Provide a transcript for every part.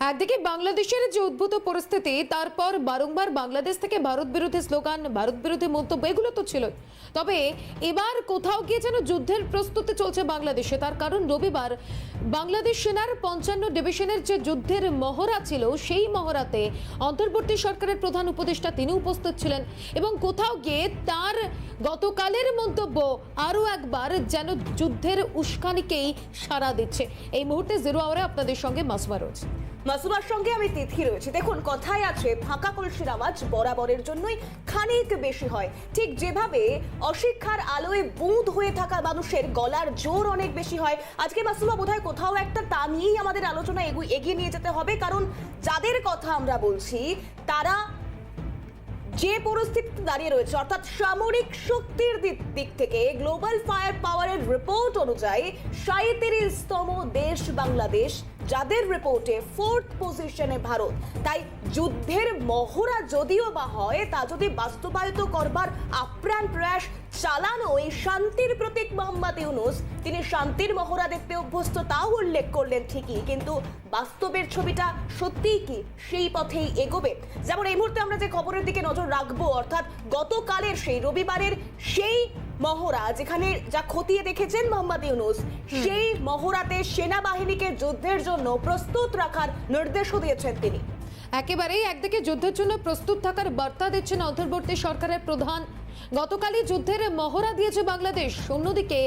একদিকে বাংলাদেশের যে উদ্ভূত পরিস্থিতি, তারপর বারংবার বাংলাদেশ থেকে ভারত বিরোধী স্লোগান, ভারত বিরোধী মন্তব্য, এগুলো তো ছিল। তবে এবার কোথাও গিয়ে যেন যুদ্ধের প্রস্তুতি চলছে বাংলাদেশে। তার কারণ রবিবার বাংলাদেশ সেনার ৫৫ ডিভিশনের যে যুদ্ধের মহড়া ছিল, সেই মহড়াতে অন্তর্বর্তী সরকারের প্রধান উপদেষ্টা তিনি উপস্থিত ছিলেন এবং কোথাও গিয়ে তার গতকালের মন্তব্য আরও একবার যেন যুদ্ধের উস্কানিকেই সাড়া দিচ্ছে। এই মুহূর্তে জিরো আওয়ারে আপনাদের সঙ্গে মাসুমা রয়েছে। মাসুমার সঙ্গে আমি তিথি রয়েছে। দেখুন, কথায় আছে ফাঁকা কলসির আওয়াজ বরাবরের জন্যই খানিক বেশি হয়। ঠিক যেভাবে অশিক্ষার আলোয় বুঁদ হয়ে থাকা মানুষের গলার জোর অনেক বেশি হয়, আজকে মাসুমা বোধহয় কোথাও একটা তা নিয়েই আমাদের আলোচনা এগিয়ে নিয়ে যেতে হবে। কারণ যাদের কথা আমরা বলছি তারা যে পরিস্থিতিতে দাঁড়িয়ে রয়েছে, অর্থাৎ সামরিক শক্তির দিক থেকে গ্লোবাল ফায়ার পাওয়ারের রিপোর্ট অনুযায়ী ৩৭তম দেশ বাংলাদেশ, যাদের রিপোর্টে 4th পজিশনে ভারত। তাই যুদ্ধের মহড়া যদিও বা হয়, তা যদি বাস্তবায়িত করবার আপ্রাণ প্রয়াস চালানো এই শান্তির প্রতীক মোহাম্মদ ইউনূস, তিনি শান্তির মহড়া দেখতে অভ্যস্ত, তাও উল্লেখ করলেন ঠিকই, কিন্তু বাস্তবের ছবিটা সত্যিই কি সেই পথেই এগোবে? যেমন এই মুহূর্তে আমরা যে খবরের দিকে নজর রাখবো, অর্থাৎ গতকালের সেই রবিবারের সেই মহড়া, যেখানে যা খতিয়ে দেখেছেন মোহাম্মদ ইউনূস, সেই মহড়াতে সেনাবাহিনীকে যুদ্ধের জন্য প্রস্তুত রাখার নির্দেশও দিয়েছেন তিনি। একেবারেই একদিকে যুদ্ধের জন্য প্রস্তুত থাকার বার্তা দিচ্ছেন অন্তর্বর্তী সরকারের প্রধান। গতকালই যুদ্ধের মহড়া দিয়েছে বাংলাদেশ, অন্যদিকে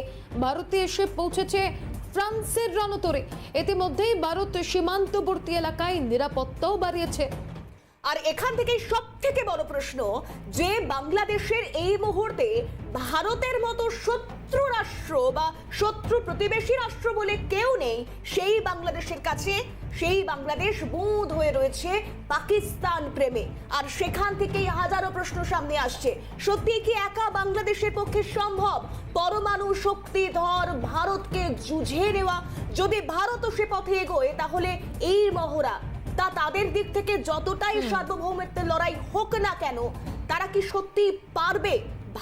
ভারতে এসে পৌঁছেছে ফ্রান্সের রণতরে। ইতিমধ্যেই ভারত সীমান্তবর্তী এলাকায় নিরাপত্তাও বাড়িয়েছে। আর এখান থেকে সব থেকে বড় প্রশ্ন, যে বাংলাদেশের এই মুহূর্তে ভারতের মতো শত্রু রাষ্ট্র বা শত্রু প্রতিবেশী রাষ্ট্র বলে কেউ নেই, সেই বাংলাদেশের কাছে সেই বাংলাদেশ বুঁদ হয়ে রয়েছে পাকিস্তান প্রেমে। আর সেখান থেকেই হাজারো প্রশ্ন সামনে আসছে, সত্যি কি একা বাংলাদেশের পক্ষে সম্ভব পরমাণু শক্তিধর ভারতকে জুঝে নেওয়া? যদি ভারতও সে পথে এগোয়, তাহলে এই মহড়া তা তাদের দিক থেকে যতটাই সার্বভৌমত্বের লড়াই হোক না কেন, তারা কি সত্যি পারবে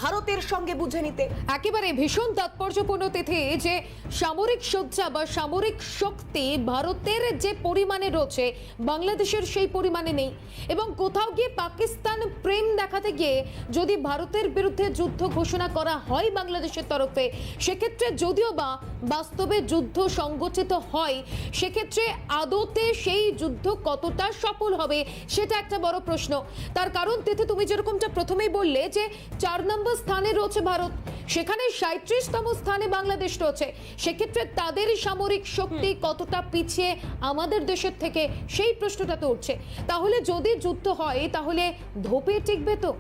ভারতের সঙ্গে বুঝে নিতে? একেবারে ভীষণ তাৎপর্যপূর্ণ তিথি যে সামরিক সজ্জা বা সামরিক শক্তি ভারতের যে পরিমাণে রয়েছে, বাংলাদেশের সেই পরিমাণে নেই। এবং কোথাও গিয়ে পাকিস্তান প্রেম দেখাতে গিয়ে যদি ভারতের বিরুদ্ধে যুদ্ধ ঘোষণা করা হয় বাংলাদেশের তরফে, সেক্ষেত্রে যদিও বা বাস্তবে যুদ্ধ সংগঠিত হয়, সেক্ষেত্রে আদতে সেই যুদ্ধ কতটা সফল হবে সেটা একটা বড় প্রশ্ন। তার কারণ তিথি, তুমি যেরকমটা প্রথমেই বললে যে ৪ নম্বর স্থানে রয়েছে ভারত, সেখানে ৩৭তম স্থানে বাংলাদেশ রয়েছে। সেক্ষেত্রে তাদের সামরিক শক্তি কতটা পিছিয়ে আমাদের দেশের থেকে, সেই প্রশ্নটা তো উঠছে। তাহলে যদি যুদ্ধ হয়, তাহলে ধোপে টিকবে তো?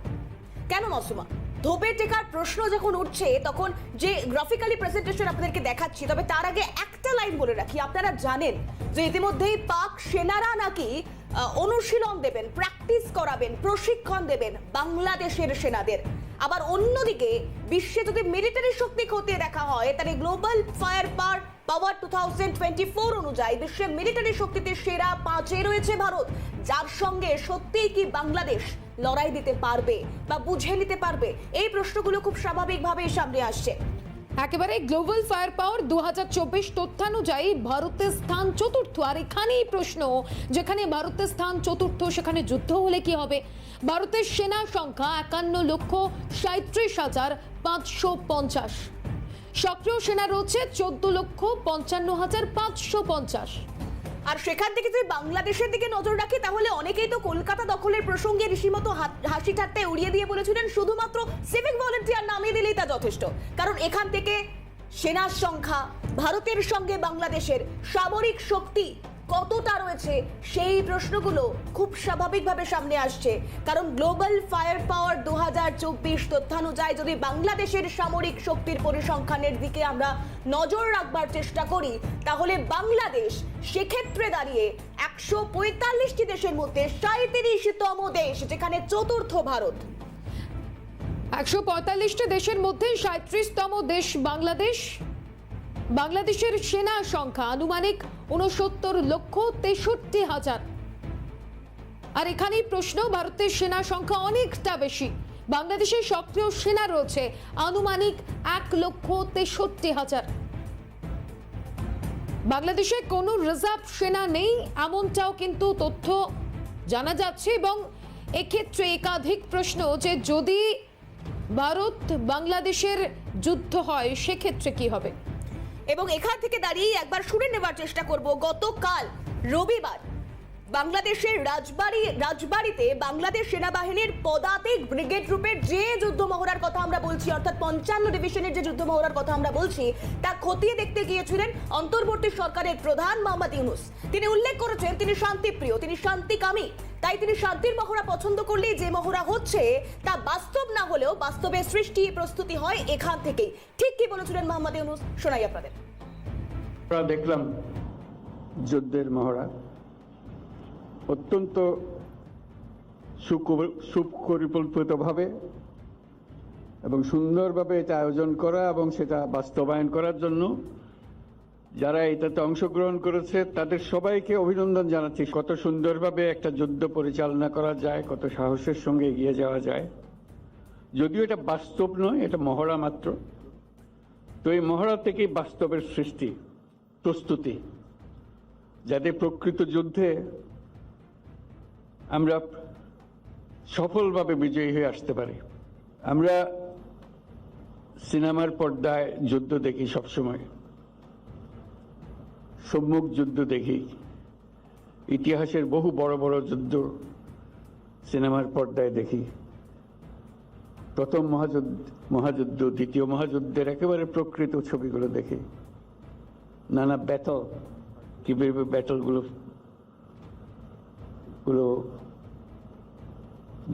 কেন মাসুমা, ধোপে টেকার প্রশ্ন যখন উঠছে, তখন যে গ্রাফিক্যালি প্রেজেন্টেশন আপনাদেরকে দেখাচ্ছি, তবে তার আগে একটা লাইন বলে রাখি। আপনারা জানেন যে ইতিমধ্যেই পাক সেনারা নাকি অনুশীলন দেবেন, প্র্যাকটিস করাবেন, প্রশিক্ষণ দেবেন বাংলাদেশের সেনাদের। আবার অন্যদিকে বিশ্বে যদি মিলিটারি শক্তি খতিয়ে দেখা হয়, তাহলে গ্লোবাল ফায়ার পাওয়ার 2024 অনুযায়ী বিশ্বের মিলিটারি শক্তিতে সেরা 5-এ রয়েছে ভারত। যার সঙ্গে সত্যিই কি বাংলাদেশ লড়াই দিতে পারবে বা বুঝে নিতে পারবে? এই প্রশ্নগুলো খুব স্বাভাবিকভাবেই সামনে আসছে। একেবারে গ্লোবাল ফায়ার পাওয়ার ২০২৪ তথ্যানুযায়ী ভারতের স্থান ৪র্থ। আর এখানেই প্রশ্ন, যেখানে ভারতের স্থান ৪র্থ, সেখানে যুদ্ধ হলে কি হবে? ভারতের সেনা সংখ্যা ৫১,৩৫,৫৫০। সক্রিয় সেনা রয়েছে ১৪,৫৫,৫৫০। আর সেখান থেকে যদি বাংলাদেশের দিকে নজর রাখি, তাহলে অনেকেই তো কলকাতা দখলের প্রসঙ্গে রীতিমতো হাসি ঠাট্টায় উড়িয়ে দিয়ে বলেছিলেন শুধুমাত্র সিভিক ভলেন্টিয়ার নামিয়ে দিলেই তা যথেষ্ট। কারণ এখান থেকে সেনার সংখ্যা, ভারতের সঙ্গে বাংলাদেশের সামরিক শক্তি কতটা রয়েছে, সেই প্রশ্নগুলো খুব স্বাভাবিকভাবে সামনে আসছে। কারণ গ্লোবাল ফায়ার পাওয়ার ২০২৪ তথ্যানুযায়ী যদি বাংলাদেশের সামরিক শক্তির পরিসংখ্যানের দিকে আমরা নজর রাখবার চেষ্টা করি, তাহলে বাংলাদেশ সেক্ষেত্রে দাঁড়িয়ে ১৪৫টি দেশের মধ্যে ৩৭তম দেশ, যেখানে ৪র্থ ভারত। ১৪৫টি দেশের মধ্যে ৩৭তম দেশ বাংলাদেশ। বাংলাদেশের সেনা সংখ্যা আনুমানিক ৬৯,৬৩,০০০। আর এখানেই প্রশ্ন, ভারতের সেনা সংখ্যা অনেকটা বেশি, বাংলাদেশের সক্রিয় সেনা রয়েছে আনুমানিক ১,৬৩,০০০। বাংলাদেশে কোনো রিজার্ভ সেনা নেই এমনটাও কিন্তু তথ্য জানা যাচ্ছে, এবং এক্ষেত্রে একাধিক প্রশ্ন যে যদি ভারত বাংলাদেশের যুদ্ধ হয় সেক্ষেত্রে কি হবে। এবং এখান থেকে দাঁড়িয়ে একবার শুনে নেবার চেষ্টা করব, গতকাল রবিবার বাংলাদেশের রাজবাড়িতে বাংলাদেশ সেনাবাহিনীর পদাতিক ব্রিগেড গ্রুপের যে যুদ্ধ মহড়ার কথা আমরা বলছি, অর্থাৎ 55 ডিভিশনের যে যুদ্ধ মহড়ার কথা আমরা বলছি, তা খতিয়ে দেখতে গিয়েছিলেন অন্তর্বর্তী সরকারের প্রধান মোহাম্মদ ইউনূস। তিনি উল্লেখ করেছেন তিনি শান্তিপ্রিয়, তিনি শান্তিকামী, তাই তিনি শান্তির মহড়া পছন্দ করলেই যে মহড়া হচ্ছে তা বাস্তব না হলেও বাস্তবের সৃষ্টি প্রস্তুতি হয় এখান থেকেই। ঠিক কি বলেছিলেন মোহাম্মদ ইউনূস, শোনাই আপনাদের। আমরা দেখলাম যুদ্ধের মহড়া অত্যন্ত সুপরিকল্পিতভাবে এবং সুন্দরভাবে এটা আয়োজন করা এবং সেটা বাস্তবায়ন করার জন্য যারা এটাতে অংশগ্রহণ করেছে তাদের সবাইকে অভিনন্দন জানাচ্ছি। কত সুন্দরভাবে একটা যুদ্ধ পরিচালনা করা যায়, কত সাহসের সঙ্গে এগিয়ে যাওয়া যায়। যদিও এটা বাস্তব নয়, এটা মহড়া মাত্র। তো এই মহড়া থেকেই বাস্তবের সৃষ্টি, প্রস্তুতি, যাতে প্রকৃত যুদ্ধে আমরা সফলভাবে বিজয়ী হয়ে আসতে পারি। আমরা সিনেমার পর্দায় যুদ্ধ দেখি, সবসময় সম্মুখ যুদ্ধ দেখি, ইতিহাসের বহু বড় বড় যুদ্ধ সিনেমার পর্দায় দেখি। প্রথম মহাযুদ্ধ, দ্বিতীয় মহাযুদ্ধের একেবারে প্রকৃত ছবিগুলো দেখি। নানা ব্যাটল, কিভাবে ব্যাটলগুলো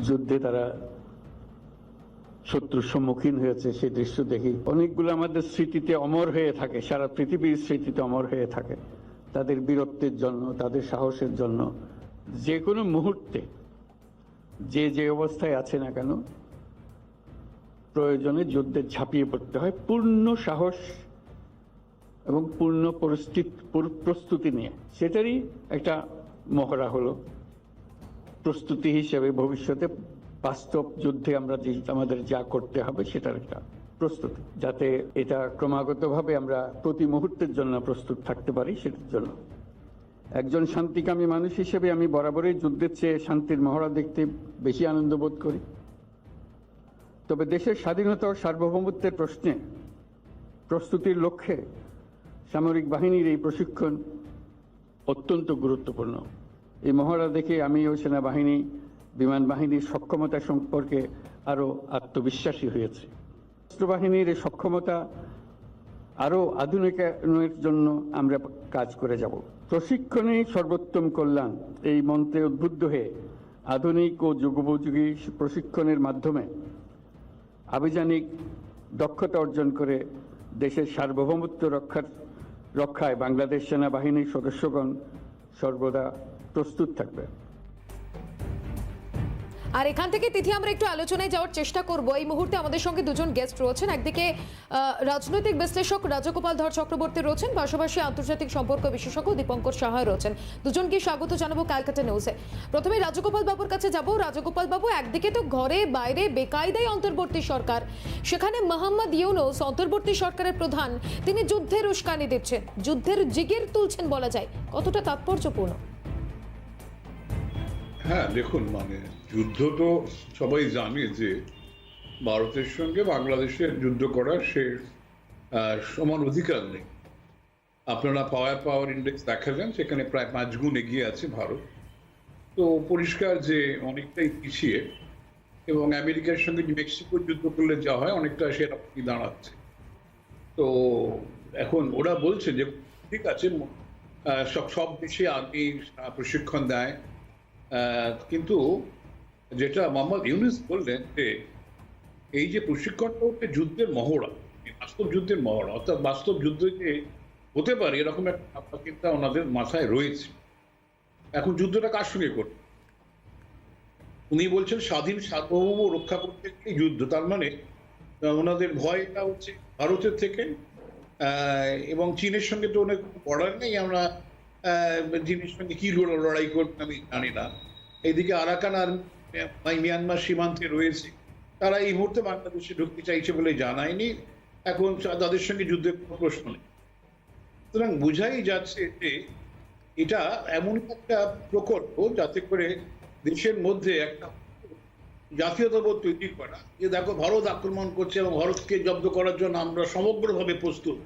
যুদ্ধে তারা শত্রুর সম্মুখীন হয়েছে সেই দৃশ্য দেখি। অনেকগুলো আমাদের স্মৃতিতে অমর হয়ে থাকে, সারা পৃথিবীর স্মৃতিতে অমর হয়ে থাকে তাদের বীরত্বের জন্য, তাদের সাহসের জন্য। যে কোনো মুহূর্তে যে অবস্থায় আছে না কেন, প্রয়োজনে যুদ্ধে ঝাঁপিয়ে পড়তে হয় পূর্ণ সাহস এবং পূর্ণ প্রস্তুতি নিয়ে। সেটারই একটা মহড়া হলো প্রস্তুতি হিসেবে ভবিষ্যতে বাস্তব যুদ্ধে আমরা আমাদের যা করতে হবে সেটার একটা প্রস্তুতি, যাতে এটা ক্রমাগতভাবে আমরা প্রতি মুহূর্তের জন্য প্রস্তুত থাকতে পারি। সেটার জন্য একজন শান্তিকামী মানুষ হিসেবে আমি বরাবরই যুদ্ধের চেয়ে শান্তির মহড়া দেখতে বেশি আনন্দ বোধ করি। তবে দেশের স্বাধীনতা ও সার্বভৌমত্বের প্রশ্নে প্রস্তুতির লক্ষ্যে সামরিক বাহিনীর এই প্রশিক্ষণ অত্যন্ত গুরুত্বপূর্ণ। এই মহড়া দেখে আমি ও সেনাবাহিনী, বিমান বাহিনীর সক্ষমতা সম্পর্কে আরও আত্মবিশ্বাসী হয়েছে। রাষ্ট্রবাহিনীর এই সক্ষমতা আরও আধুনিকায়নের জন্য আমরা কাজ করে যাব। প্রশিক্ষণে সর্বোত্তম কল্যাণ এই মন্ত্রে উদ্বুদ্ধ হয়ে আধুনিক ও যুগোপযোগী প্রশিক্ষণের মাধ্যমে আভিযানিক দক্ষতা অর্জন করে দেশের সার্বভৌমত্ব রক্ষায় বাংলাদেশ সেনাবাহিনীর সদস্যগণ সর্বদা প্রস্তুত থাকবে। আর এখান থেকে তিথি আমরা একটু আলোচনায় যাওয়ার চেষ্টা করব। এই মুহূর্তে আমাদের সঙ্গে দুজন গেস্ট রয়েছেন। একদিকে রাজনৈতিক বিশ্লেষক রাজগোপাল ধর চক্রবর্তী রয়েছেন, পাশাপাশি আন্তর্জাতিক সম্পর্ক বিশেষজ্ঞ দীপঙ্কর সাহা রয়েছেন। দুজনকে স্বাগত জানাবো ক্যালকাটা নিউজে। প্রথমে রাজগোপাল বাবুর কাছে যাব। রাজগোপাল বাবু, একদিকে তো ঘরে বাইরে বেকায়দাই অন্তর্বর্তী সরকার, সেখানে মোহাম্মদ ইউনূস অন্তর্বর্তী সরকারের প্রধান, তিনি যুদ্ধের উস্কানি দিচ্ছেন, যুদ্ধের জিগের তুলছেন বলা যায়। কতটা তাৎপর্যপূর্ণ? হ্যাঁ দেখুন, যুদ্ধ তো সবাই জানে যে ভারতের সঙ্গে বাংলাদেশের যুদ্ধ করার সে সমান অধিকার নেই। আপনারা পাওয়ার ইন্ডেক্স দেখালেন, সেখানে প্রায় 5 গুণ এগিয়ে আছে ভারত। তো পরিষ্কার যে অনেকটাই পিছিয়ে, এবং আমেরিকার সঙ্গে মেক্সিকোর যুদ্ধ করলে যা হয় অনেকটা সেরকমই দাঁড়াচ্ছে। তো এখন ওরা বলছে যে ঠিক আছে, সব দেশে আগে প্রশিক্ষণ দেয়, কিন্তু যেটা মোহাম্মদ ইউনূস বললেন যে এই যে প্রশিক্ষণটা হচ্ছে যুদ্ধের মহড়া, বাস্তব যুদ্ধের মহড়া, অর্থাৎ বাস্তব যুদ্ধ যে হতে পারে এরকম একটা চিন্তা ওনাদের মাথায় রয়েছে। এখন যুদ্ধটা কার সঙ্গে করবে? উনি বলছেন স্বাধীন সার্বভৌম রক্ষা করতে গিয়ে যুদ্ধ, তার মানে ওনাদের ভয়টা হচ্ছে ভারতের থেকে, এবং চীনের সঙ্গে তো অনেক বর্ডার নেই, আমরা চীনের সঙ্গে কি লড়াই করতে আমি জানি না। এইদিকে আরাকান আর মিয়ানমার সীমান্তে রয়েছে, তারা এই মুহূর্তে বাংলাদেশে ঢুকতে চাইছে বলে জানায়নি। এখন তাদের সঙ্গে যুদ্ধের কোনো প্রশ্ন নেই। সুতরাং বোঝাই যাচ্ছে যে এটা এমন একটা প্রকল্প যাতে করে দেশের মধ্যে একটা জাতীয়তাবোধ তৈরি করা, যে দেখো ভারত আক্রমণ করছে এবং ভারতকে জব্দ করার জন্য আমরা সমগ্রভাবে প্রস্তুত,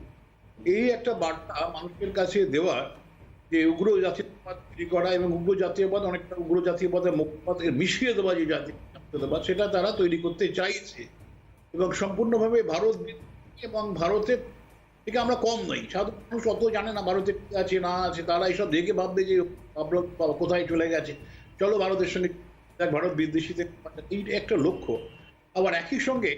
এই একটা বার্তা মানুষের কাছে দেওয়া, যে উগ্র জাতীয়তাবাদ তৈরি করা এবং উগ্র জাতীয়বাদ অনেকটা উগ্র জাতীয়বাদের মুখপাত্রে মিশিয়ে দেওয়া, যে জাতীয়তাবাদ সেটা তারা তৈরি করতে চাইছে এবং সম্পূর্ণভাবে ভারত এবং ভারতের থেকে আমরা কম নই। সাধারণ মানুষ অত জানে না ভারতে কি আছে না আছে, তারা এইসব দেখে ভাববে যে কোথায় চলে গেছে, চলো ভারতের সঙ্গে ভারত বিদ্বেষীদের, এই একটা লক্ষ্য। আবার একই সঙ্গে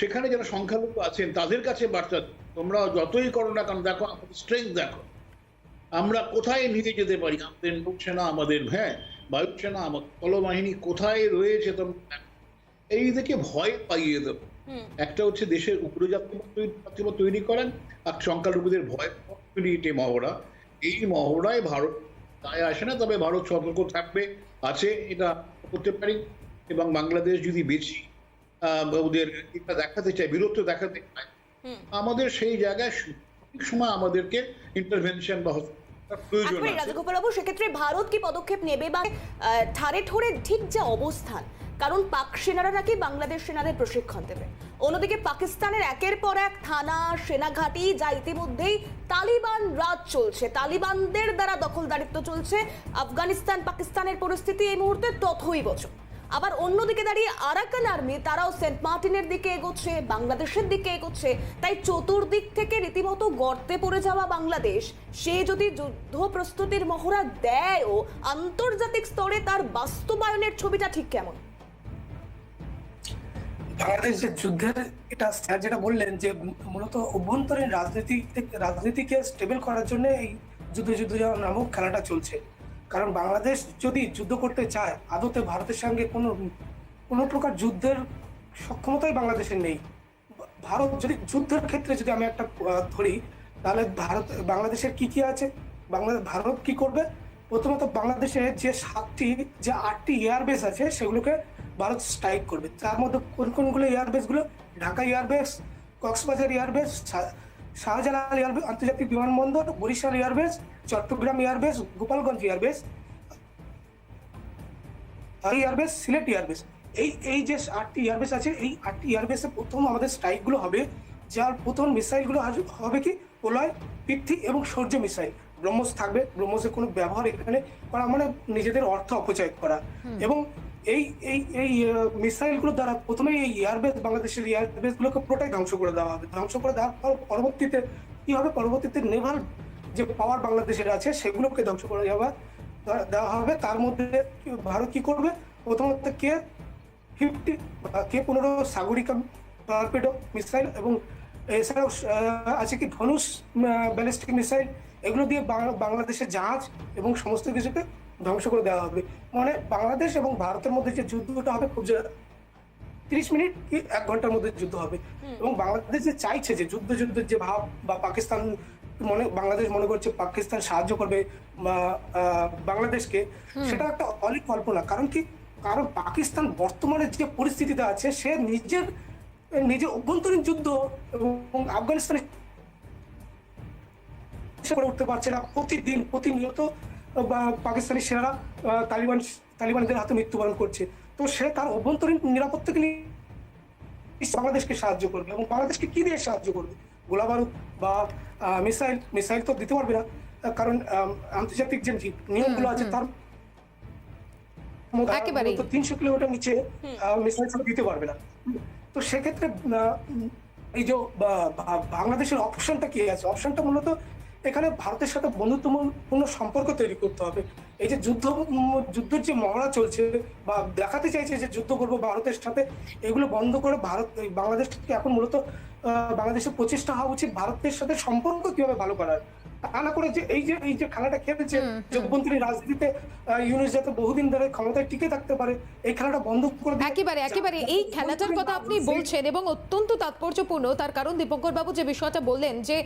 সেখানে যারা সংখ্যালঘু আছেন তাদের কাছে বার্তা, তোমরা যতই করো না কারণ দেখো আমাদের স্ট্রেংথ, দেখো আমরা কোথায় নিয়ে যেতে পারি, আমাদের নৌসেনা, আমাদের বায়ুসেনা, আমাদের স্থলবাহিনী কোথায় রয়েছে, তোমরা এই দিকে ভয় পাইয়ে দেবো। একটা হচ্ছে দেশের উগ্র জাতীয়বাদ তৈরি করেন, আর সংখ্যালঘুদের ভয় মহড়া, এই মহড়ায় ভারত তাই আসে না, তবে ভারত সতর্ক থাকবে, আছে, এটা করতে পারি। এবং বাংলাদেশ যদি বেশি ওদের এটা দেখাতে চায়, বীরত্ব দেখাতে চায়, আমাদের সেই জায়গায় সঠিক সময় আমাদেরকে ইন্টারভেনশন বা প্রয়োজন আছে। রাজগোপাল বাবু, সেক্ষেত্রে ভারত কি পদক্ষেপ নেবে বা ঠারে ঠোরে ঠিক যে অবস্থান, কারণ পাক সেনারা নাকি বাংলাদেশ সেনাদের প্রশিক্ষণ দেবে, অন্যদিকে পাকিস্তানের একের পর এক থানা, সেনাঘাঁটি, যা ইতিমধ্যেই তালিবান রাজ চলছে, তালিবানদের দ্বারা দখলদারিত্ব চলছে, আফগানিস্তান পাকিস্তানের পরিস্থিতি এই মুহূর্তে তথৈবচ। আবার অন্যদিকে দাঁড়িয়ে আরাকান আর্মি, তারাও সেন্ট মার্টিনের দিকে এগোচ্ছে, বাংলাদেশের দিকে এগোচ্ছে। তাই চতুর্দিক থেকে রীতিমতো গর্তে পড়ে যাওয়া বাংলাদেশ, সে যদি যুদ্ধ প্রস্তুতির মহড়া দেয়ও, আন্তর্জাতিক স্তরে তার বাস্তবায়নের ছবিটা ঠিক কেমন? বাংলাদেশ যে যুদ্ধের, এটা স্যার যেটা বললেন যে মূলত অভ্যন্তরীণ রাজনীতিকে স্টেবল করার জন্য এই যুদ্ধ নামক খেলাটা চলছে। কারণ বাংলাদেশ যদি যুদ্ধ করতে চায়, আদতে ভারতের সঙ্গে কোনো প্রকার যুদ্ধের সক্ষমতাই বাংলাদেশের নেই। ভারত যদি যুদ্ধের ক্ষেত্রে যদি আমি একটা ধরি, তাহলে বাংলাদেশের কি আছে, ভারত কি করবে? প্রথমত বাংলাদেশে যে 8টি এয়ারবেস আছে সেগুলোকে ভারত স্ট্রাইক করবে। তার মধ্যে কোনগুলো এয়ারবেসগুলো? Dhaka airbase, Cox's Bazar airbase, Shahjalal airbase আন্তর্জাতিক বিমানবন্দর, Barishal airbase, Chittagong airbase, Gopalganj airbase, Sylhet airbase. এই যে 8টি এয়ারবেস আছে, এই 8টি এয়ারবেসে প্রথম আমাদের স্ট্রাইকগুলো হবে। যার প্রথম মিসাইলগুলো হবে কি? প্রলয়, পৃথ্বী এবং সূর্য মিসাইল। ব্রহ্মস থাকবে, ব্রহ্মসের কোনো ব্যবহার এখানে করা মানে নিজেদের অর্থ অপচয় করা। এবং এই মিসাইলগুলো দ্বারা প্রথমেই এই এয়ারবেস, বাংলাদেশের এয়ারবেসগুলোকে পুরোটাই ধ্বংস করে দেওয়া হবে। ধ্বংস করে দেওয়ার পর পরবর্তীতে কি হবে? পরবর্তীতে নেভাল যে পাওয়ার বাংলাদেশের আছে সেগুলোকে ধ্বংস করে দেওয়া হবে। তার মধ্যে ভারত কি করবে? প্রথমত K-15 সাগরিকা টর্পেডো মিসাইল, এবং এছাড়াও আছে কি ধনুষ ব্যালিস্টিক মিসাইল, এগুলো দিয়ে বাংলাদেশের জাহাজ এবং সমস্ত কিছুকে ধ্বংস করে দেওয়া হবে। মানে বাংলাদেশ এবং ভারতের মধ্যে যে যুদ্ধটা হবে, খুব 30 মিনিট কি 1 ঘন্টার মধ্যে যুদ্ধ হবে। এবং বাংলাদেশ যে চাইছে যে যুদ্ধের যে ভাব, বা পাকিস্তান বাংলাদেশ মনে করছে পাকিস্তান সাহায্য করবে বাংলাদেশকে, সেটা একটা অনেক কল্পনা। কারণ পাকিস্তান বর্তমানে যে পরিস্থিতিতে আছে, সে নিজের অভ্যন্তরীণ যুদ্ধ এবং আফগানিস্তানে করে উঠতে পারছে না। প্রতিনিয়ত পাকিস্তানি সেনারা তালিবানদের হাতে মৃত্যুবরণ করছে। তো সে তার অভ্যন্তরীণ নিরাপত্তাকে নিয়ে বাংলাদেশকে সাহায্য করবে। এবং বাংলাদেশকে কি দিয়ে সাহায্য করবে? গোলাবারুদ বা মিসাইল তো দিতে পারবে না, কারণ আন্তর্জাতিক যে নিয়মগুলো আছে তার 300 কিলোমিটার নিচে মিসাইল দিতে পারবে না। তো সেক্ষেত্রে এই যে বাংলাদেশের অপশনটা কি আছে? অপশনটা মূলত এখানে ভারতের সাথে বন্ধুত্বপূর্ণ সম্পর্ক তৈরি করতে হবে। এই যে যুদ্ধের যে মহড়া চলছে বা দেখাতে চাইছে যে যুদ্ধ করবো ভারতের সাথে, এগুলো বন্ধ করে বাংলাদেশকে এখন মূলত বাংলাদেশের প্রচেষ্টা হওয়া উচিত ভারতের সাথে সম্পর্ক কিভাবে ভালো করার। তা না করে যে এই যে খেলাটা খেলেছে, যে অভ্যন্তরীণ রাজনীতিতে ইউনুস যাতে বহুদিন ধরে ক্ষমতায় টিকে থাকতে পারে, এই খেলাটা বন্ধ করে একেবারে এই খেলাটার কথা আপনি বলছেন এবং অত্যন্ত তাৎপর্যপূর্ণ। তার কারণ দীপঙ্কর বাবু যে বিষয়টা বললেন যে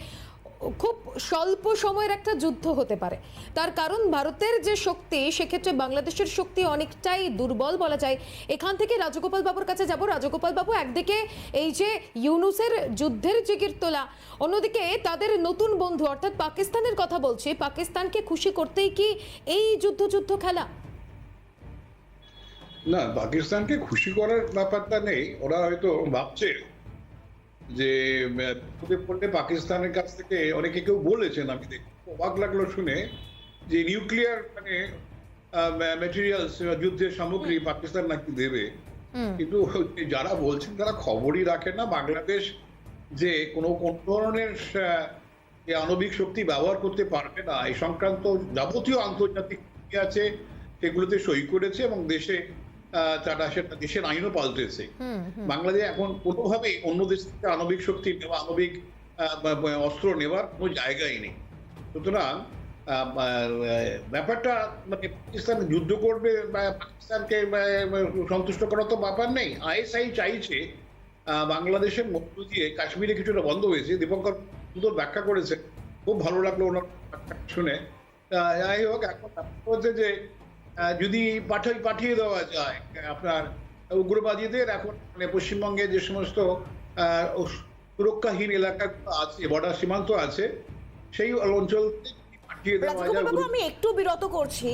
খুব স্বল্প সময়ের একটা যুদ্ধ হতে পারে, তার কারণ ভারতের যে শক্তি সেক্ষেত্রে বাংলাদেশের শক্তি অনেকটাই দুর্বল বলা যায়। এখান থেকে রাজগোপাল বাবুর কাছে যাব। রাজগোপাল বাবু, একদিকে এই যে ইউনুসের যুদ্ধের জিগির তোলা, অন্যদিকে তাদের নতুন বন্ধু অর্থাৎ পাকিস্তানের কথা বলছি, পাকিস্তানকে খুশি করতেই কি এই যুদ্ধ খেলা? না, পাকিস্তানকে খুশি করার ব্যাপারটা নেই। ওরা হয়তো ভাবছে যে পড়লে পাকিস্তানের কাছ থেকে অনেকে কেউ বলেছেন, আমি অবাক লাগলো শুনে, যে নিউক্লিয়ার মানে ম্যাটেরিয়ালস, যুদ্ধের সামগ্রী পাকিস্তান নাকি দেবে। কিন্তু যারা বলছেন তারা খবরই রাখে না। বাংলাদেশ যে কোন ধরনের যে আণবিক শক্তি ব্যবহার করতে পারবে না এই সংক্রান্ত যাবতীয় আন্তর্জাতিক নীতি আছে সেগুলোতে সই করেছে এবং দেশে তারা সেটা দেশের আইনও পাল্টেছে। বাংলাদেশ এখন কোনোভাবেই অন্য দেশ থেকে আণবিক শক্তি নেওয়া, আণবিক অস্ত্র নেওয়ার কোনো জায়গাই নেই। সুতরাং ব্যাপারটা মানে পাকিস্তান যুদ্ধ করবে বা পাকিস্তানকে সন্তুষ্ট করার তো ব্যাপার নেই। আইএসআই চাইছে বাংলাদেশের মধ্য দিয়ে কাশ্মীরে কিছুটা বন্ধ হয়েছে। দীপঙ্কর সুন্দর ব্যাখ্যা করেছে, খুব ভালো লাগলো ওনার শুনে। যাই হোক, এখন হচ্ছে যে যদি পাঠিয়ে দেওয়া যায় আপনার উগ্রবাদীদের, এখন মানে পশ্চিমবঙ্গে যে সমস্ত সুরক্ষাহীন এলাকা আছে, বর্ডার সীমান্ত আছে, সেই অঞ্চল পাঠিয়ে দেওয়া যায়। রাজগোপাল, আমি একটু বিরত করছি।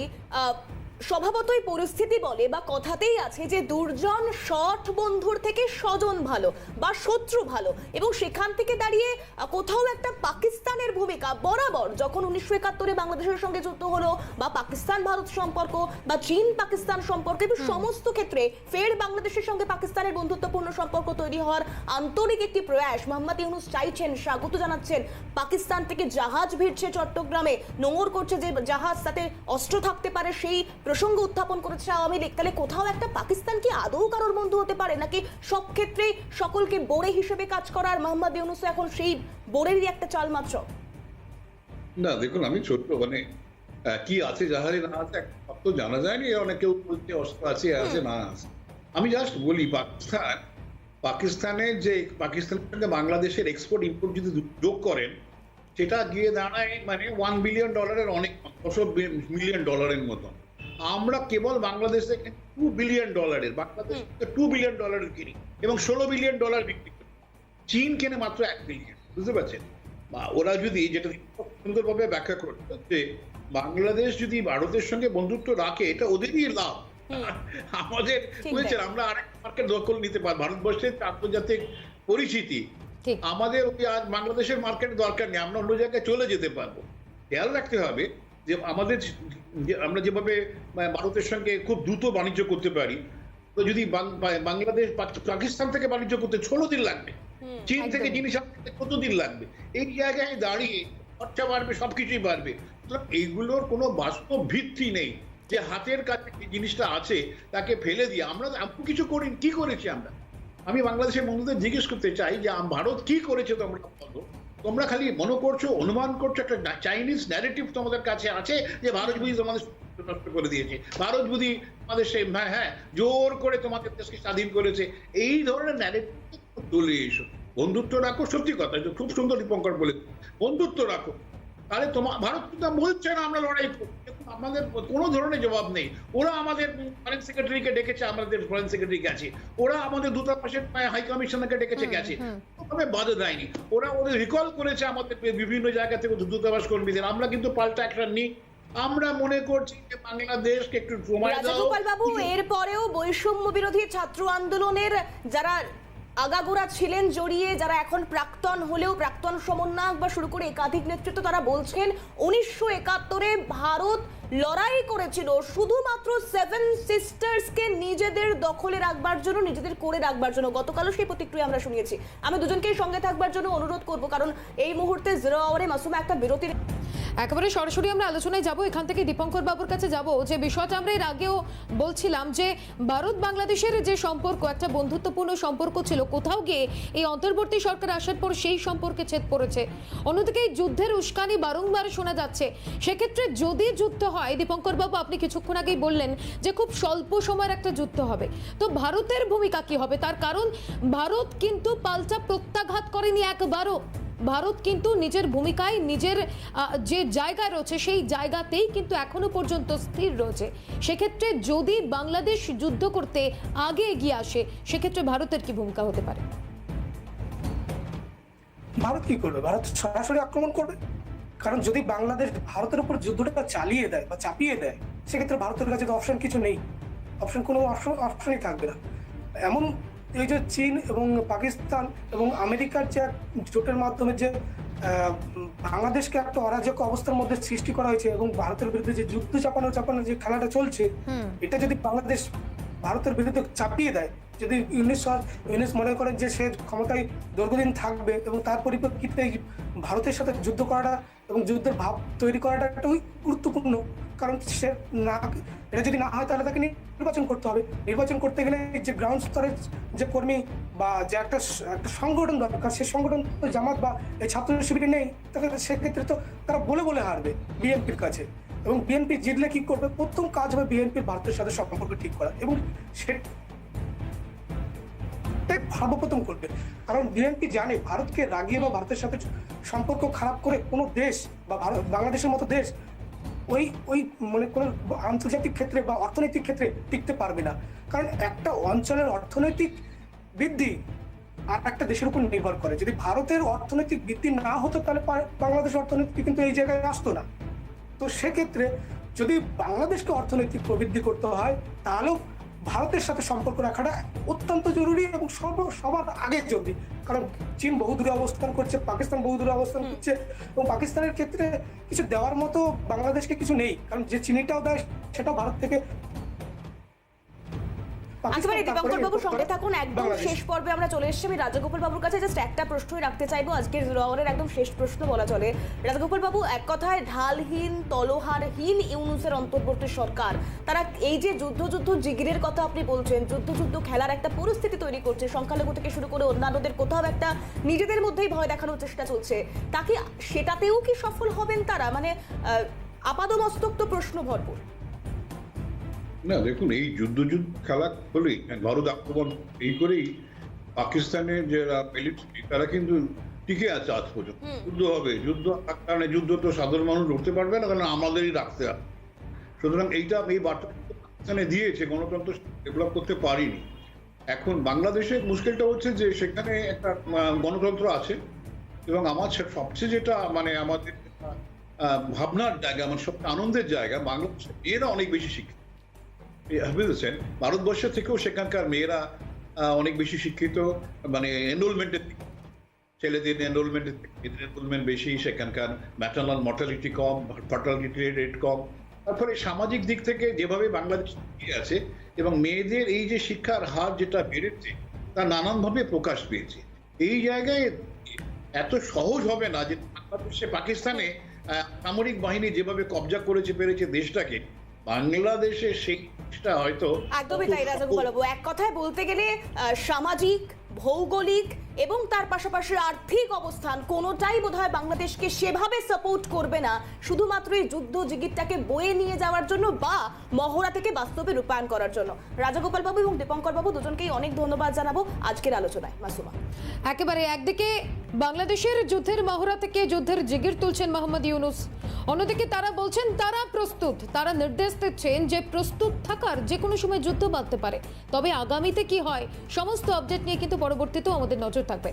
স্বভাবতই পরিস্থিতি বলে বা কথাতেই আছে যে দুর্জন সৎ বন্ধুর থেকে স্বজন ভালো বা শত্রু ভালো, এবং সেখান থেকে দাঁড়িয়ে কোথাও একটা পাকিস্তানের ভূমিকা বরাবর, যখন 1971-এ বাংলাদেশের সঙ্গে যুদ্ধ হলো, বা পাকিস্তান ভারত সম্পর্ক বা চীন পাকিস্তান সম্পর্ক, এবং সমস্ত ক্ষেত্রে ফের বাংলাদেশের সঙ্গে পাকিস্তানের বন্ধুত্বপূর্ণ সম্পর্ক তৈরি হওয়ার আন্তরিক একটি প্রয়াস মোহাম্মদ ইউনূস চাইছেন, স্বাগত জানাচ্ছেন। পাকিস্তান থেকে জাহাজ ভিড়ছে চট্টগ্রামে, নোঙর করছে যে জাহাজ তাতে অস্ত্র থাকতে পারে, সেই প্রসঙ্গ উত্থাপন করেছে আওয়ামী লীগ। তাহলে কোথাও একটা পাকিস্তান কি আদৌ কারোর বন্ধু হতে পারে, নাকি সব ক্ষেত্রে সকলকে বোরে হিসেবে কাজ করার মোহাম্মদ ইউনূস এখন সেই বোরেরই একটা চাল মাত্র? না দেখুন, আমি ছোট্ট মানে কি আছে জাহাজে না আছে সব তো জানা যায়নি। অনেকেও বলছে অস্ত্র আছে, আছে না আছে। আমি জাস্ট বলি, পাকিস্তানের যে পাকিস্তানের সঙ্গে বাংলাদেশের এক্সপোর্ট ইম্পোর্ট যদি যোগ করেন, সেটা গিয়ে দাঁড়ায় মানে $1 বিলিয়ন অনেক, $100 মিলিয়ন মতন। আমরা কেবল বাংলাদেশ থেকে $2 বিলিয়ন, বাংলাদেশ $2 বিলিয়ন কিনি এবং $16 বিলিয়ন বিক্রি করি। চীন কেনে মাত্র $1 বিলিয়ন। বুঝতে পারছেন? ওরা যদি, যেটা সুন্দরভাবে ব্যাখ্যা করছে, যে বাংলাদেশ যদি ভারতের সঙ্গে বন্ধুত্ব রাখে, এটা ওদেরই লাভ। আমাদের বুঝেছেন, আমরা আরেক মার্কেট দখল নিতে পারি। ভারতবর্ষের আন্তর্জাতিক পরিচিতি, আমাদের বাংলাদেশের মার্কেট দরকার নেই, আমরা অন্য জায়গায় চলে যেতে পারবো। খেয়াল রাখতে হবে যে আমাদের, আমরা যেভাবে ভারতের সঙ্গে খুব দ্রুত বাণিজ্য করতে পারি, তো যদি বাংলাদেশ পাকিস্তান থেকে বাণিজ্য করতে 16 দিন লাগবে, চীন থেকে জিনিস আনতে কত দিন লাগবে? এই জায়গায় দাঁড়িয়ে খরচা বাড়বে, সবকিছুই বাড়বে। এইগুলোর কোনো বাস্তব ভিত্তি নেই যে হাতের কাছে যে জিনিসটা আছে তাকে ফেলে দিয়ে আমরা কিছু করি। কি করেছি আমরা? আমি বাংলাদেশের বন্ধুদের জিজ্ঞেস করতে চাই যে ভারত কি করেছে তোমরা বলো। তোমরা খালি মনে করছো, অনুমান করছো, একটা চাইনিজ ন্যারেটিভ তোমাদের কাছে আছে যে ভারত বুঝি তোমাদের নষ্ট করে দিয়েছে, ভারত বুঝি তোমাদের সেই হ্যাঁ জোর করে তোমাদের দেশকে স্বাধীন করেছে। এই ধরনের ন্যারেটিভ তুলে এসো, বন্ধুত্ব রাখো। সত্যি কথা, খুব সুন্দর দীপঙ্কর বলে, বন্ধুত্ব রাখো। তাহলে ভারত কিন্তু বলছে না আমরা লড়াই করবো, আমাদের কোনো ধরনের জবাব নেই। ওরা আমাদের ফরেন সেক্রেটারিকে ডেকেছে, আমাদের ফরেন সেক্রেটারি গেছে, ওরা আমাদের দূতাবাসের হাই কমিশনারকে ডেকেছে, গেছে, বাধা দেয়নি। ওরা ওদের রিকল করেছে আমাদের বিভিন্ন জায়গা থেকে দূতাবাস কর্মীদের। আমরা কিন্তু পাল্টা অ্যাকশন নিই। আমরা মনে করছি যে বাংলাদেশকে একটু সময় দাও। রাজগোপাল বাবু, এরপরেও বৈষম্য বিরোধী ছাত্র আন্দোলনের যারা আগাগোড়া ছিলেন জড়িয়ে, যারা এখন প্রাক্তন হলেও প্রাক্তন সমন্বয়ক বা শুরু করে একাধিক নেতৃত্ব, তারা বলছেন 1971-এ ভারত লড়াই করেছিল শুধুমাত্র 7 সিস্টার্সকে নিজেদের দখলে রাখবার জন্য, নিজেদের করে রাখবার জন্য। গতকালও সেই প্রতিক্রিয়া আমরা শুনিয়েছি। আমি দুজনকেই সঙ্গে থাকবার জন্য অনুরোধ করব, কারণ এই মুহূর্তে 0 আওয়ারে মাসুমা একটা বিরতির। একেবারে সরাসরি আমরা আলোচনায় যাব। এখান থেকে দীপঙ্কর বাবুর কাছে যাব, যে বিষয়টা আমরা এর আগেও বলছিলাম যে ভারত বাংলাদেশের যে সম্পর্ক, একটা বন্ধুত্বপূর্ণ সম্পর্ক ছিল, কোথাও গিয়ে এই অন্তর্বর্তী সরকার আসার পর সেই সম্পর্কে ছেদ পড়েছে। অন্যদিকে এই যুদ্ধের উস্কানি বারংবার শোনা যাচ্ছে। সেক্ষেত্রে যদি যুদ্ধ হয়, দীপঙ্কর বাবু আপনি কিছুক্ষণ আগেই বললেন যে খুব স্বল্প সময়ের একটা যুদ্ধ হবে, তো ভারতের ভূমিকা কি হবে? তার কারণ ভারত কিন্তু পাল্টা প্রত্যাঘাত করেনি একবারও। ভারত কিন্তু নিজের ভূমিকায় নিজের যে জায়গা রয়েছে সেই জায়গাতেই কিন্তু এখনো পর্যন্ত স্থির রয়েছে। সেক্ষেত্রে যদি বাংলাদেশ যুদ্ধ করতে আগে এগিয়ে আসে সেক্ষেত্রে ভারতের কি ভূমিকা হতে পারে? ভারত কি করবে? ভারত সরাসরি আক্রমণ করবে। কারণ যদি বাংলাদেশ ভারতের উপর যুদ্ধটা চালিয়ে দেয় বা চাপিয়ে দেয়, সেক্ষেত্রে ভারতের কাছে তো অপশন কিছু নেই, কোনো অপশনই থাকবে না। এমন এই যে চীন এবং পাকিস্তান এবং আমেরিকার যে জোটের মাধ্যমে যে বাংলাদেশকে একটা অরাজক অবস্থার মধ্যে সৃষ্টি করা হয়েছে এবং ভারতের বিরুদ্ধে যে যুদ্ধ চাপানোর যে খেলাটা চলছে, এটা যদি বাংলাদেশ ভারতের বিরুদ্ধে চাপিয়ে দেয়, যদি ইউনিস মনে করেন যে সে ক্ষমতায় দীর্ঘদিন থাকবে এবং তার পরিপ্রেক্ষিতে ভারতের সাথে যুদ্ধ করাটা এবং যুদ্ধের ভাব তৈরি করাটা একটা গুরুত্বপূর্ণ। কারণ সে না, এটা যদি না হয় তাহলে তাকে নির্বাচন করতে হবে। নির্বাচন করতে গেলে যে গ্রাউন্ড স্তরের যে কর্মী বা যে একটা সংগঠন দরকার, সেই সংগঠন জামাত বা এই ছাত্র শিবিরে নেই, তাহলে সেক্ষেত্রে তো তারা বলে হারবে বিএনপির কাছে। এবং বিএনপি জিতলে কি করবে? প্রথম কাজ হবে বিএনপির ভারতের সাথে সম্পর্ক ঠিক করা, এবং সর্বপ্রথম করবে। কারণ বিএনপি জানে ভারতকে রাগিয়ে বা ভারতের সাথে সম্পর্ক খারাপ করে কোনো দেশ বা বাংলাদেশের মতো দেশ ওই মানে কোনো আন্তর্জাতিক ক্ষেত্রে বা অর্থনৈতিক ক্ষেত্রে টিকতে পারবে না। কারণ একটা অঞ্চলের অর্থনৈতিক বৃদ্ধি আর একটা দেশের উপর নির্ভর করে। যদি ভারতের অর্থনৈতিক বৃদ্ধি না হতো তাহলে বাংলাদেশের অর্থনীতি কিন্তু এই জায়গায় আসতো না। তো সেক্ষেত্রে যদি বাংলাদেশকে অর্থনৈতিক প্রবৃদ্ধি করতে হয়, তাহলেও ভারতের সাথে সম্পর্ক রাখাটা অত্যন্ত জরুরি এবং সবার আগে জরুরি। কারণ চীন বহু দূরে অবস্থান করছে, পাকিস্তান বহু দূরে অবস্থান করছে, এবং পাকিস্তানের ক্ষেত্রে কিছু দেওয়ার মতো বাংলাদেশকে কিছু নেই। কারণ যে চিনিটাও দেয় সেটাও ভারত থেকে। একেবারে দীপঙ্কর বাবু সঙ্গে থাকুন, একদম শেষ পর্বে আমরা চলে এসেছি। আমি রাজাগোপাল বাবুর কাছে জাস্ট একটা প্রশ্নই রাখতে চাইবো, আজকের রাওয়ারের একদম শেষ প্রশ্ন বলা চলে। রাজাগোপাল বাবু, এক কথায় ঢালহীন তলোহারহীন ইউনূসের অন্তর্বর্তী সরকার, তারা এই যে যুদ্ধ জিগিরের কথা আপনি বলছেন, যুদ্ধ খেলার একটা পরিস্থিতি তৈরি করছে, সংখ্যালঘু থেকে শুরু করে অন্যান্যদের কোথাও একটা নিজেদের মধ্যেই ভয় দেখানোর চেষ্টা চলছে, তাকে সেটাতেও কি সফল হবেন তারা? মানে আপাদমস্তক তো প্রশ্ন ভরপুর। না দেখুন, এই যুদ্ধ খেলা হলেই ভারত আক্রমণ এই করেই পাকিস্তানের যারা মিলিটারি তারা কিন্তু টিকে আছে আজ পর্যন্ত। যুদ্ধ হবে, কারণে যুদ্ধ তো সাধারণ মানুষ লড়তে পারবে না, কারণ আমাদেরই রাখতে হবে। সুতরাং এই বার্তা পাকিস্তানে দিয়েছে, গণতন্ত্র ডেভেলপ করতে পারিনি। এখন বাংলাদেশের মুশকিলটা হচ্ছে যে সেখানে একটা গণতন্ত্র আছে, এবং আমার সবচেয়ে যেটা মানে আমাদের ভাবনার জায়গা, আমার সবচেয়ে আনন্দের জায়গা, বাংলাদেশের মেয়েরা অনেক বেশি শিক্ষিত। বুঝেছেন, ভারতবর্ষ থেকেও সেখানকার মেয়েরা অনেক বেশি শিক্ষিত, মানে এনরোলমেন্টের ছেলেদের এনরোলমেন্ট বেশি, সেখানকার ম্যাটারনাল মর্টালিটি কম, ফার্টালিটি রেট কম। তারপরে সামাজিক দিক থেকে যেভাবে বাংলাদেশ এগিয়ে আছে এবং মেয়েদের এই যে শিক্ষার হার যেটা বেড়েছে তা নানানভাবে প্রকাশ পেয়েছে। এই জায়গায় এত সহজ হবে না যে বাংলাদেশে পাকিস্তানে সামরিক বাহিনী যেভাবে কবজা পেরেছে দেশটাকে, বাংলাদেশে সেইটা হয়তো একদমই তাই রাজাগোপাল বাবু। এক কথায় বলতে গেলে সামাজিক, ভৌগোলিক এবং তার পাশাপাশি আর্থিক অবস্থান কোনোটাই বোধহয় বাংলাদেশকে সেভাবে সাপোর্ট করবে না শুধুমাত্র এই যুদ্ধ জিগিরটাকে বয়ে নিয়ে যাওয়ার জন্য বা মহড়া থেকে বাস্তবে রূপায়ণ করার জন্য। রাজাগোপাল বাবু এবং দীপঙ্কর বাবু দুজনকেই অনেক ধন্যবাদ জানাবো আজকের আলোচনায়। মাসুমা, একেবারে একদিকে বাংলাদেশের যুদ্ধের মহড়া থেকে যুদ্ধের জিগির তুলছেন মোহাম্মদ ইউনূস, অন্যদিকে তারা বলছেন তারা প্রস্তুত, তারা নির্দেশ দিচ্ছেন যে প্রস্তুত থাকার, যে কোনো সময় যুদ্ধ বাঁধতে পারে। তবে আগামীতে কি হয় সমস্ত আপডেট নিয়ে কিন্তু পরবর্তীতেও আমাদের নজর থাকবে।